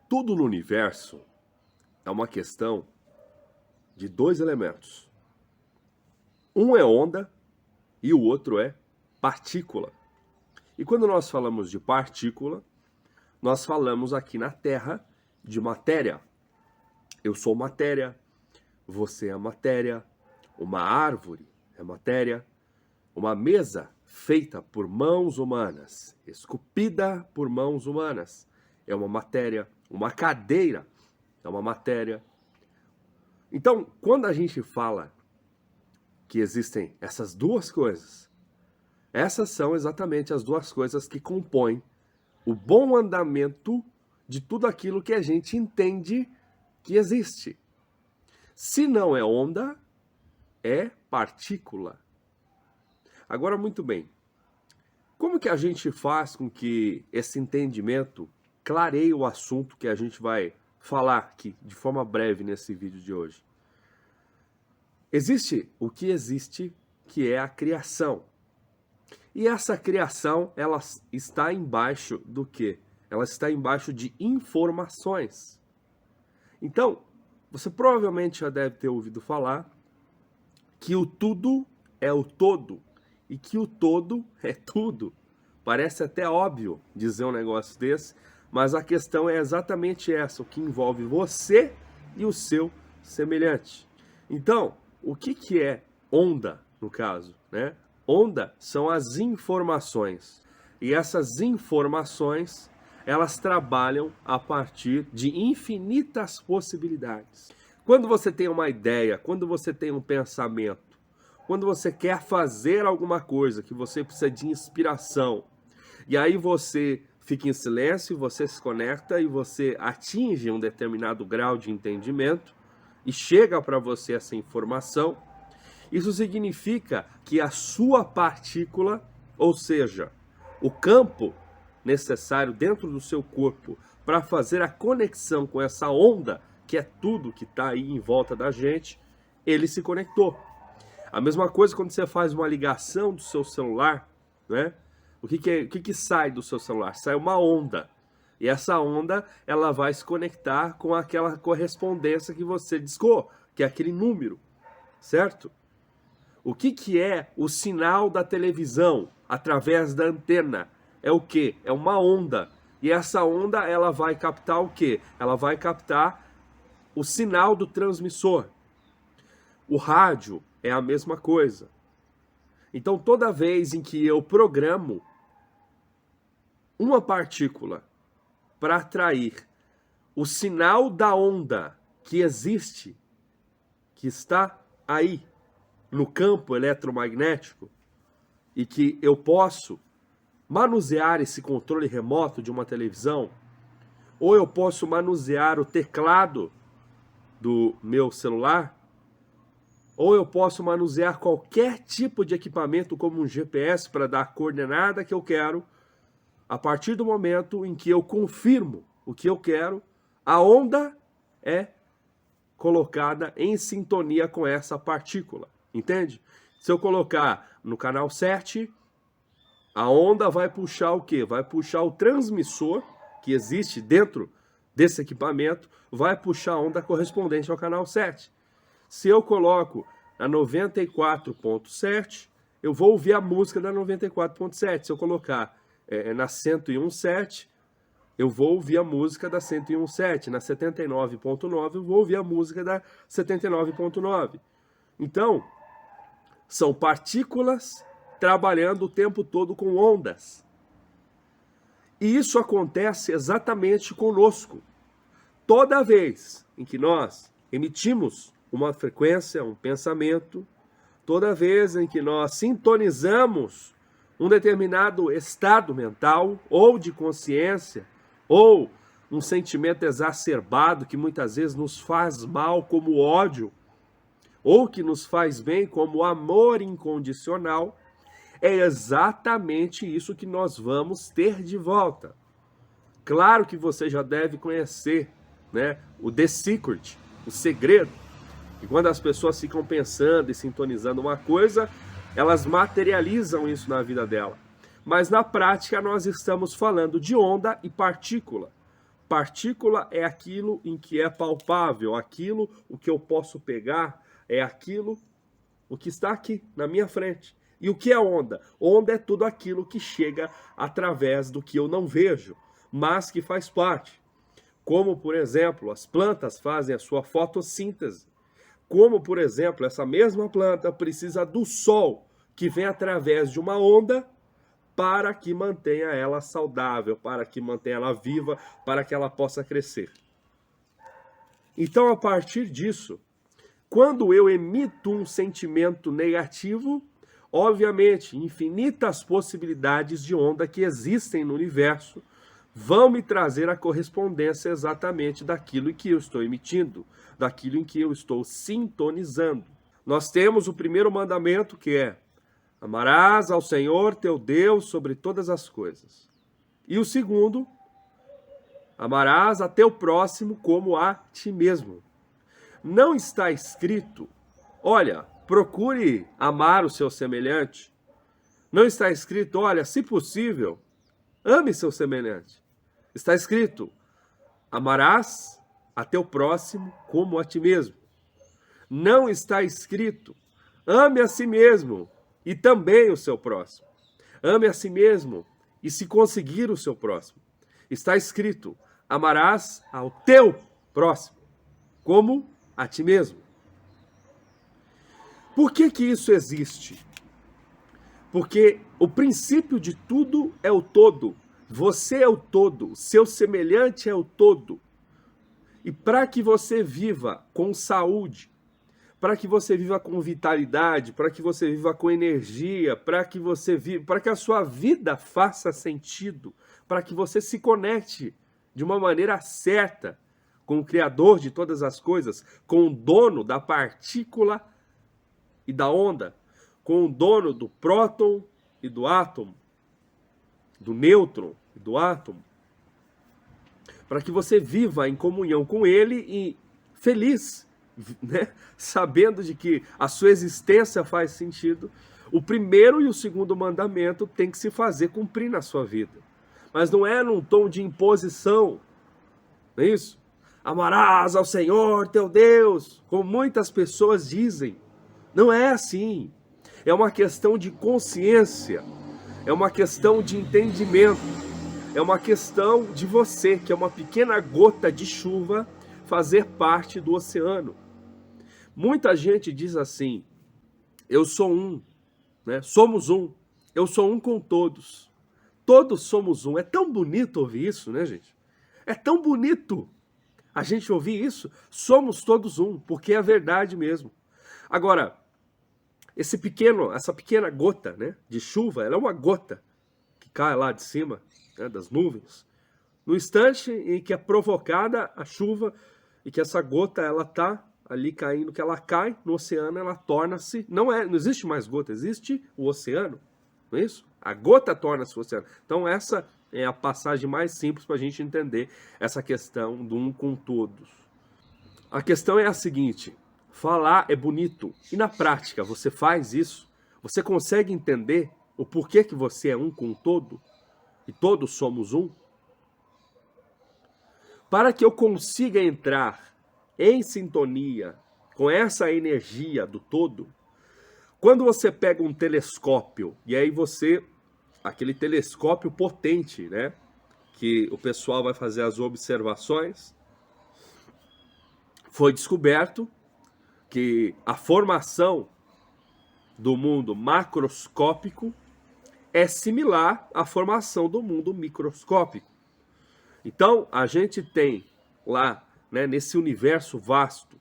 Tudo no universo é uma questão de dois elementos. Um é onda e o outro é partícula. E quando nós falamos de partícula, nós falamos aqui na Terra de matéria. Eu sou matéria, você é matéria, uma árvore é matéria, uma mesa feita por mãos humanas, esculpida por mãos humanas, é uma matéria, uma cadeira é uma matéria. Então, quando a gente fala que existem essas duas coisas, essas são exatamente as duas coisas que compõem o bom andamento de tudo aquilo que a gente entende que existe. Se não é onda, é partícula. Agora, muito bem, como que a gente faz com que esse entendimento clareie o assunto que a gente vai falar aqui de forma breve nesse vídeo de hoje? Existe o que existe, que é a criação. E essa criação, ela está embaixo do quê? Ela está embaixo de informações. Então, você provavelmente já deve ter ouvido falar que o tudo é o todo e que o todo é tudo. Parece até óbvio dizer um negócio desse, mas a questão é exatamente essa, o que envolve você e o seu semelhante. Então, o que é onda, no caso, né? Onda são as informações. E essas informações, elas trabalham a partir de infinitas possibilidades. Quando você tem uma ideia, quando você tem um pensamento, quando você quer fazer alguma coisa, que você precisa de inspiração, e aí você fica em silêncio, você se conecta e você atinge um determinado grau de entendimento e chega para você essa informação, isso significa que a sua partícula, ou seja, o campo necessário dentro do seu corpo para fazer a conexão com essa onda, que é tudo que está aí em volta da gente, ele se conectou. A mesma coisa quando você faz uma ligação do seu celular, né? O que sai do seu celular? Sai uma onda. E essa onda, ela vai se conectar com aquela correspondência que você discou, que é aquele número, certo? O que é o sinal da televisão através da antena? É o quê? É uma onda. E essa onda, ela vai captar o quê? Ela vai captar o sinal do transmissor. O rádio é a mesma coisa. Então, toda vez em que eu programo uma partícula para atrair o sinal da onda que existe, que está aí no campo eletromagnético, e que eu posso manusear esse controle remoto de uma televisão, ou eu posso manusear o teclado do meu celular, ou eu posso manusear qualquer tipo de equipamento como um GPS para dar a coordenada que eu quero. A partir do momento em que eu confirmo o que eu quero, a onda é colocada em sintonia com essa partícula, entende? Se eu colocar no canal 7, a onda vai puxar o quê? Vai puxar o transmissor que existe dentro desse equipamento, vai puxar a onda correspondente ao canal 7. Se eu coloco na 94.7, eu vou ouvir a música da 94.7. Se eu colocar na 101.7, eu vou ouvir a música da 101.7. Na 79.9, eu vou ouvir a música da 79.9. Então, são partículas trabalhando o tempo todo com ondas. E isso acontece exatamente conosco. Toda vez em que nós emitimos uma frequência, um pensamento, toda vez em que nós sintonizamos um determinado estado mental, ou de consciência, ou um sentimento exacerbado que muitas vezes nos faz mal, como o ódio, ou que nos faz bem, como o amor incondicional, é exatamente isso que nós vamos ter de volta. Claro que você já deve conhecer, né, o The Secret, o segredo. E quando as pessoas ficam pensando e sintonizando uma coisa, elas materializam isso na vida dela. Mas na prática nós estamos falando de onda e partícula. Partícula é aquilo em que é palpável, aquilo o que eu posso pegar é aquilo o que está aqui na minha frente. E o que é onda? Onda é tudo aquilo que chega através do que eu não vejo, mas que faz parte. Como, por exemplo, as plantas fazem a sua fotossíntese. Como, por exemplo, essa mesma planta precisa do sol, que vem através de uma onda, para que mantenha ela saudável, para que mantenha ela viva, para que ela possa crescer. Então, a partir disso, quando eu emito um sentimento negativo, obviamente, infinitas possibilidades de onda que existem no universo vão me trazer a correspondência exatamente daquilo em que eu estou emitindo, daquilo em que eu estou sintonizando. Nós temos o primeiro mandamento, que é: amarás ao Senhor teu Deus sobre todas as coisas. E o segundo: amarás a teu próximo como a ti mesmo. Não está escrito, olha, procure amar o seu semelhante. Não está escrito, olha, se possível, ame seu semelhante. Está escrito, amarás a teu próximo como a ti mesmo. Não está escrito, ame a si mesmo e também o seu próximo. Ame a si mesmo e, se conseguir, o seu próximo. Está escrito, amarás ao teu próximo como a ti mesmo. Por que que isso existe? Porque o princípio de tudo é o todo. Você é o todo, seu semelhante é o todo. E para que você viva com saúde, para que você viva com vitalidade, para que você viva com energia, para que a sua vida faça sentido, para que você se conecte de uma maneira certa com o Criador de todas as coisas, com o dono da partícula e da onda, com o dono do próton e do átomo, do nêutron e do átomo, para que você viva em comunhão com ele e feliz, né? Sabendo de que a sua existência faz sentido. O primeiro e o segundo mandamento tem que se fazer cumprir na sua vida, mas não é num tom de imposição, não é isso? Amarás ao Senhor teu Deus, como muitas pessoas dizem. Não é assim. É uma questão de consciência, é uma questão de entendimento, é uma questão de você, que é uma pequena gota de chuva, fazer parte do oceano. Muita gente diz assim, eu sou um, né? Somos um, eu sou um com todos. Todos somos um. É tão bonito ouvir isso, né, gente? É tão bonito a gente ouvir isso. Somos todos um, porque é a verdade mesmo. Agora, essa pequena gota, né, de chuva, ela é uma gota que cai lá de cima, né, das nuvens. No instante em que é provocada a chuva e que essa gota ela está ali caindo, que ela cai no oceano, ela torna-se... Não existe mais gota, existe o oceano, não é isso? A gota torna-se o oceano. Então essa é a passagem mais simples para a gente entender essa questão do um com todos. A questão é a seguinte: falar é bonito, e na prática você faz isso? Você consegue entender o porquê que você é um com o todo? E todos somos um? Para que eu consiga entrar em sintonia com essa energia do todo, quando você pega um telescópio, e aí aquele telescópio potente, né, que o pessoal vai fazer as observações, foi descoberto que a formação do mundo macroscópico é similar à formação do mundo microscópico. Então, a gente tem lá, né, nesse universo vasto,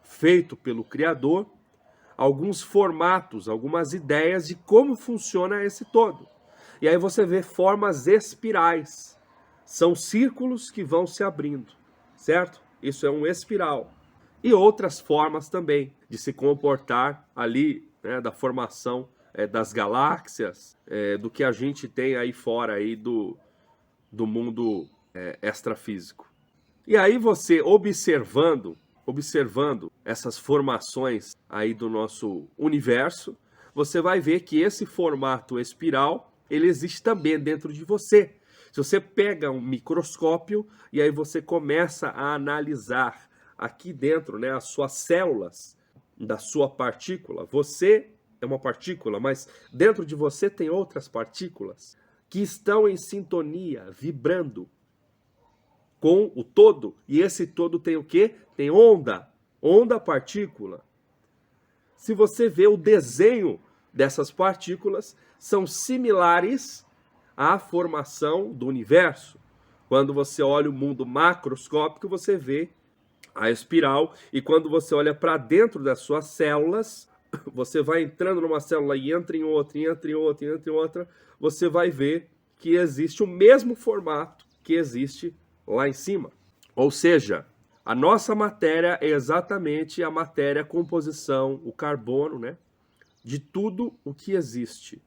feito pelo Criador, alguns formatos, algumas ideias de como funciona esse todo. E aí você vê formas espirais. São círculos que vão se abrindo, certo? Isso é um espiral. E outras formas também de se comportar ali, né, da formação das galáxias, do que a gente tem aí fora aí do mundo extrafísico. E aí você observando essas formações aí do nosso universo, você vai ver que esse formato espiral, ele existe também dentro de você. Se você pega um microscópio e aí você começa a analisar aqui dentro, né, as suas células da sua partícula, você é uma partícula, mas dentro de você tem outras partículas que estão em sintonia, vibrando com o todo. E esse todo tem o quê? Tem onda, partícula. Se você vê o desenho dessas partículas, são similares à formação do universo. Quando você olha o mundo macroscópico, você vê a espiral, e quando você olha para dentro das suas células, você vai entrando numa célula e entra em outra, e entra em outra, e entra em outra, você vai ver que existe o mesmo formato que existe lá em cima. Ou seja, a nossa matéria é exatamente a matéria, a composição, o carbono, né, de tudo o que existe.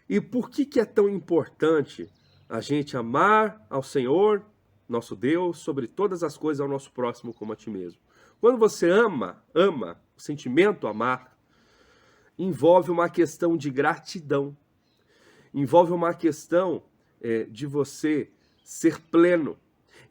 E por que é tão importante a gente amar ao Senhor, nosso Deus, sobre todas as coisas, ao nosso próximo como a ti mesmo? Quando você ama, o sentimento amar, envolve uma questão de gratidão, envolve uma questão de você ser pleno,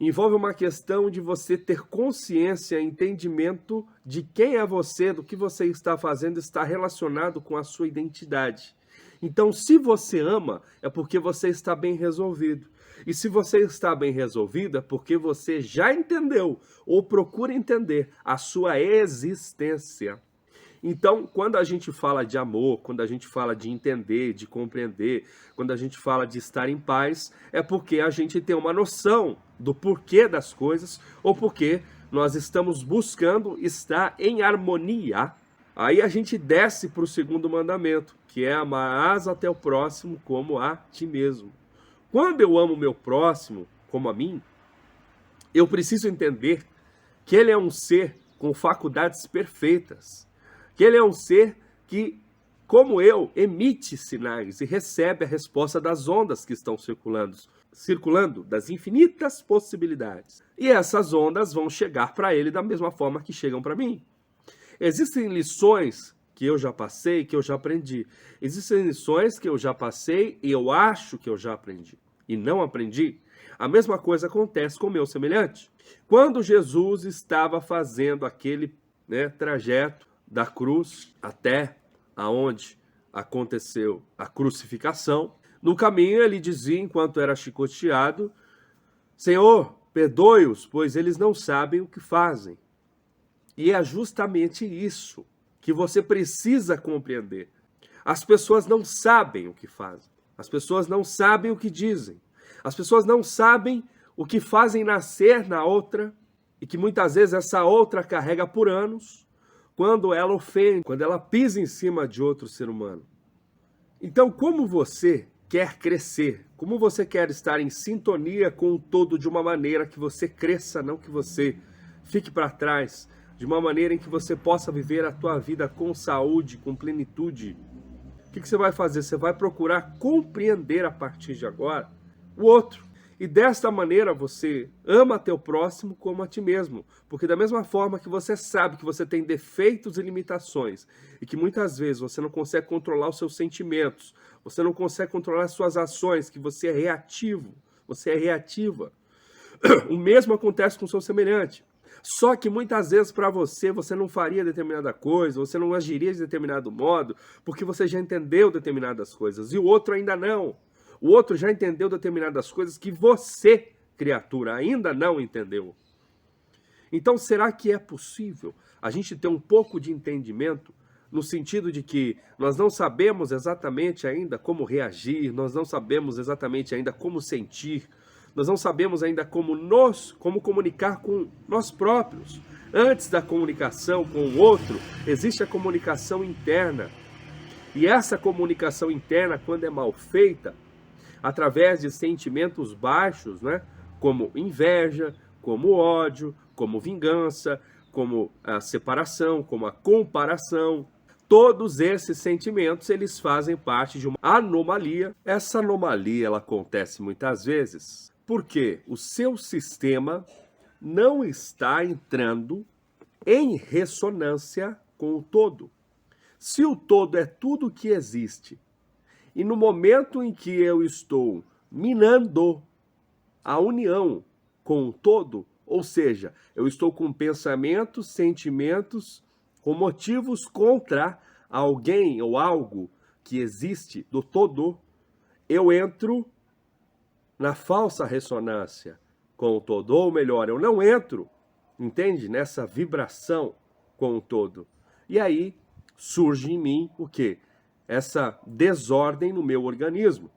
envolve uma questão de você ter consciência, entendimento de quem é você, do que você está fazendo, está relacionado com a sua identidade. Então, se você ama, é porque você está bem resolvido. E se você está bem resolvido, é porque você já entendeu, ou procura entender, a sua existência. Então, quando a gente fala de amor, quando a gente fala de entender, de compreender, quando a gente fala de estar em paz, é porque a gente tem uma noção do porquê das coisas, ou porque nós estamos buscando estar em harmonia. Aí a gente desce para o segundo mandamento, que é amarás até o próximo como a ti mesmo. Quando eu amo o meu próximo como a mim, eu preciso entender que ele é um ser com faculdades perfeitas, que ele é um ser que, como eu, emite sinais e recebe a resposta das ondas que estão circulando das infinitas possibilidades. E essas ondas vão chegar para ele da mesma forma que chegam para mim. Existem lições que eu já passei, que eu já aprendi. Existem lições que eu já passei e eu acho que eu já aprendi. E não aprendi. A mesma coisa acontece com o meu semelhante. Quando Jesus estava fazendo aquele trajeto da cruz até aonde aconteceu a crucificação, no caminho ele dizia, enquanto era chicoteado, Senhor, perdoe-os, pois eles não sabem o que fazem. E é justamente isso que você precisa compreender. As pessoas não sabem o que fazem. As pessoas não sabem o que dizem. As pessoas não sabem o que fazem nascer na outra e que muitas vezes essa outra carrega por anos quando ela ofende, quando ela pisa em cima de outro ser humano. Então, como você quer crescer? Como você quer estar em sintonia com o todo de uma maneira que você cresça, não que você fique para trás, de uma maneira em que você possa viver a tua vida com saúde, com plenitude? O que você vai fazer? Você vai procurar compreender a partir de agora o outro. E desta maneira você ama teu próximo como a ti mesmo. Porque da mesma forma que você sabe que você tem defeitos e limitações, e que muitas vezes você não consegue controlar os seus sentimentos, você não consegue controlar as suas ações, que você é reativo, você é reativa. O mesmo acontece com o seu semelhante. Só que muitas vezes para você não faria determinada coisa, você não agiria de determinado modo, porque você já entendeu determinadas coisas, e o outro ainda não. O outro já entendeu determinadas coisas que você, criatura, ainda não entendeu. Então, será que é possível a gente ter um pouco de entendimento no sentido de que nós não sabemos exatamente ainda como reagir, nós não sabemos exatamente ainda como sentir, nós não sabemos ainda como comunicar com nós próprios. Antes da comunicação com o outro, existe a comunicação interna. E essa comunicação interna, quando é mal feita, através de sentimentos baixos, como inveja, como ódio, como vingança, como a separação, como a comparação, todos esses sentimentos, eles fazem parte de uma anomalia. Essa anomalia, ela acontece muitas vezes porque o seu sistema não está entrando em ressonância com o todo. Se o todo é tudo que existe, e no momento em que eu estou minando a união com o todo, ou seja, eu estou com pensamentos, sentimentos, com motivos contra alguém ou algo que existe do todo, eu entro na falsa ressonância com o todo, ou melhor, eu não entro, entende? Nessa vibração com o todo. E aí surge em mim o quê? Essa desordem no meu organismo,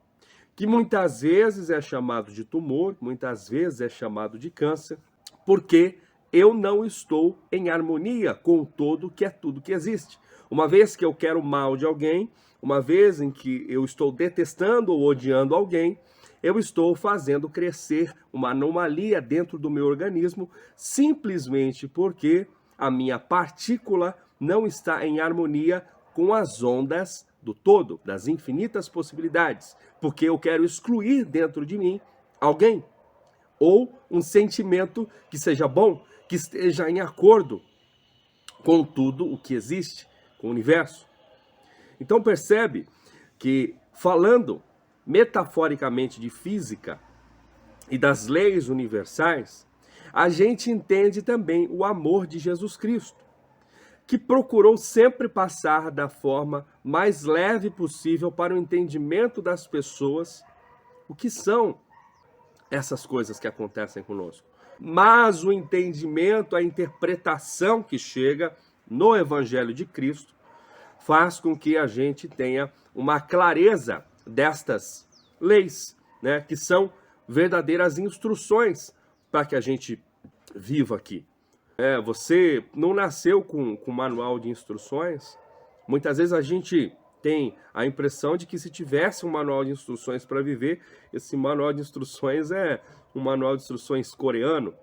que muitas vezes é chamado de tumor, muitas vezes é chamado de câncer, porque eu não estou em harmonia com o todo, que é tudo que existe. Uma vez que eu quero mal de alguém, uma vez em que eu estou detestando ou odiando alguém, eu estou fazendo crescer uma anomalia dentro do meu organismo, simplesmente porque a minha partícula não está em harmonia com as ondas do todo, das infinitas possibilidades, porque eu quero excluir dentro de mim alguém, ou um sentimento que seja bom, que esteja em acordo com tudo o que existe, com o universo. Então percebe que, falando metaforicamente de física e das leis universais, a gente entende também o amor de Jesus Cristo, que procurou sempre passar da forma mais leve possível para o entendimento das pessoas o que são essas coisas que acontecem conosco. Mas o entendimento, a interpretação que chega no Evangelho de Cristo faz com que a gente tenha uma clareza destas leis, né, que são verdadeiras instruções para que a gente viva aqui. Você não nasceu com manual de instruções. Muitas vezes a gente tem a impressão de que se tivesse um manual de instruções para viver, esse manual de instruções é um manual de instruções coreano,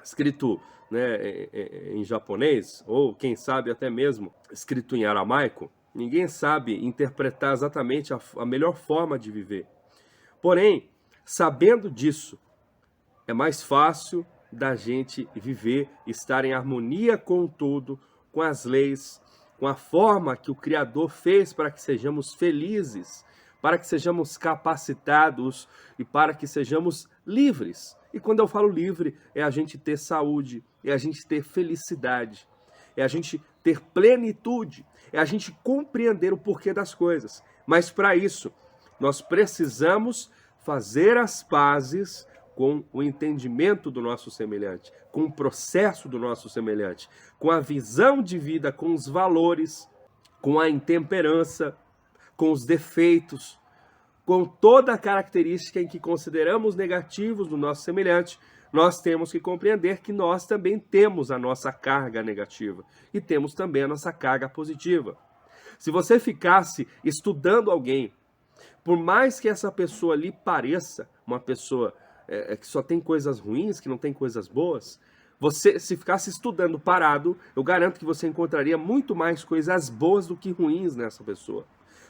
escrito, né, em japonês, ou quem sabe até mesmo escrito em aramaico. Ninguém sabe interpretar exatamente a melhor forma de viver. Porém, sabendo disso, é mais fácil da gente viver, estar em harmonia com tudo, com as leis, com a forma que o Criador fez para que sejamos felizes, para que sejamos capacitados e para que sejamos livres. E quando eu falo livre, é a gente ter saúde, é a gente ter felicidade, é a gente ter plenitude, é a gente compreender o porquê das coisas. Mas para isso, nós precisamos fazer as pazes com o entendimento do nosso semelhante, com o processo do nosso semelhante, com a visão de vida, com os valores, com a intemperança, com os defeitos, com toda a característica em que consideramos negativos no nosso semelhante. Nós temos que compreender que nós também temos a nossa carga negativa e temos também a nossa carga positiva. Se você ficasse estudando alguém, por mais que essa pessoa lhe pareça uma pessoa que só tem coisas ruins, que não tem coisas boas, você, se ficasse estudando parado, eu garanto que você encontraria muito mais coisas boas do que ruins nessa pessoa.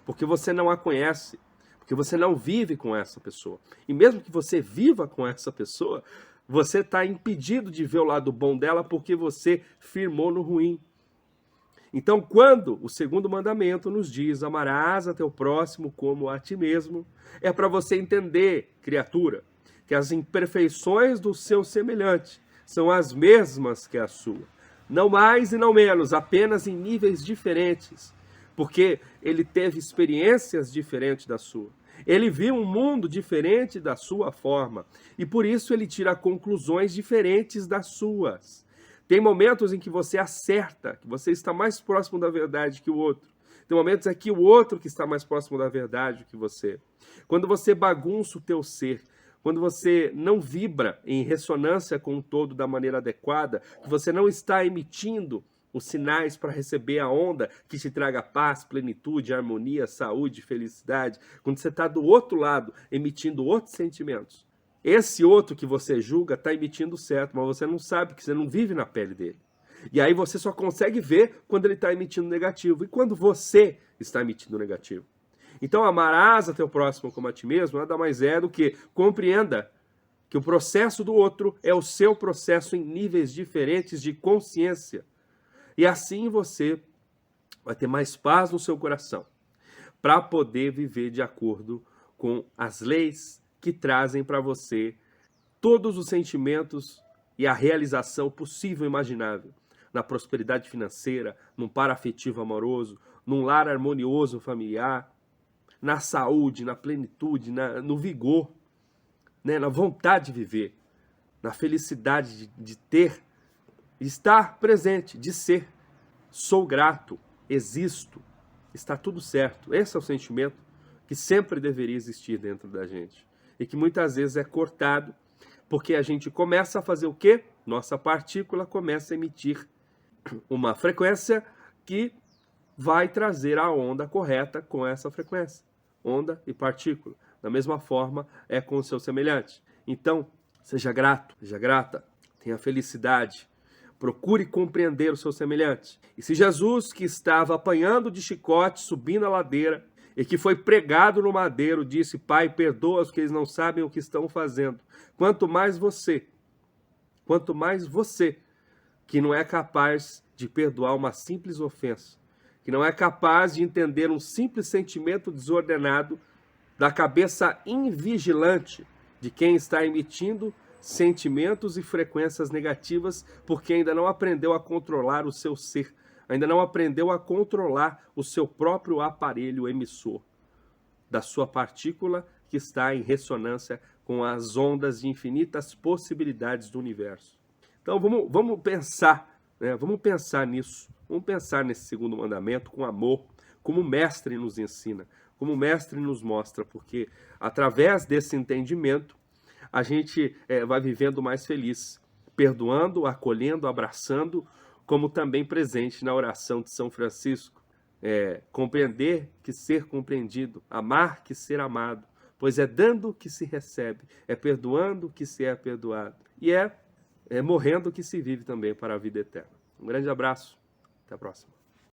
Porque você não a conhece, porque você não vive com essa pessoa. E mesmo que você viva com essa pessoa, você está impedido de ver o lado bom dela porque você firmou no ruim. Então, quando o segundo mandamento nos diz, amarás a teu próximo como a ti mesmo, é para você entender, criatura, que as imperfeições do seu semelhante são as mesmas que a sua. Não mais e não menos, apenas em níveis diferentes, porque ele teve experiências diferentes da sua. Ele viu um mundo diferente da sua forma, e por isso ele tira conclusões diferentes das suas. Tem momentos em que você acerta, que você está mais próximo da verdade que o outro. Tem momentos em que o outro que está mais próximo da verdade que você. Quando você bagunça o teu ser, quando você não vibra em ressonância com o todo da maneira adequada, que você não está emitindo os sinais para receber a onda que te traga paz, plenitude, harmonia, saúde, felicidade, quando você está do outro lado emitindo outros sentimentos, esse outro que você julga está emitindo certo, mas você não sabe, porque você não vive na pele dele. E aí você só consegue ver quando ele está emitindo negativo e quando você está emitindo negativo. Então, amarás a teu próximo como a ti mesmo, nada mais é do que compreenda que o processo do outro é o seu processo em níveis diferentes de consciência. E assim você vai ter mais paz no seu coração para poder viver de acordo com as leis que trazem para você todos os sentimentos e a realização possível e imaginável. Na prosperidade financeira, num par afetivo amoroso, num lar harmonioso familiar, na saúde, na plenitude, no vigor, né? Na vontade de viver, na felicidade de ter, de estar presente, de ser. Sou grato, existo, está tudo certo. Esse é o sentimento que sempre deveria existir dentro da gente e que muitas vezes é cortado porque a gente começa a fazer o quê? Nossa partícula começa a emitir uma frequência que vai trazer a onda correta com essa frequência. Onda e partícula. Da mesma forma é com o seu semelhante. Então, seja grato, seja grata, tenha felicidade. Procure compreender o seu semelhante. E se Jesus, que estava apanhando de chicote, subindo a ladeira, e que foi pregado no madeiro, disse: Pai, perdoa-os que eles não sabem o que estão fazendo. Quanto mais você, que não é capaz de perdoar uma simples ofensa, que não é capaz de entender um simples sentimento desordenado da cabeça invigilante de quem está emitindo sentimentos e frequências negativas, porque ainda não aprendeu a controlar o seu ser, ainda não aprendeu a controlar o seu próprio aparelho emissor da sua partícula que está em ressonância com as ondas de infinitas possibilidades do universo. Então vamos pensar, né? Vamos pensar nisso, vamos pensar nesse segundo mandamento com amor, como o mestre nos ensina, como o mestre nos mostra, porque através desse entendimento a gente vai vivendo mais feliz, perdoando, acolhendo, abraçando, como também presente na oração de São Francisco. Compreender que ser compreendido, amar que ser amado, pois é dando que se recebe, é perdoando que se é perdoado, e é morrendo que se vive também para a vida eterna. Um grande abraço, até a próxima.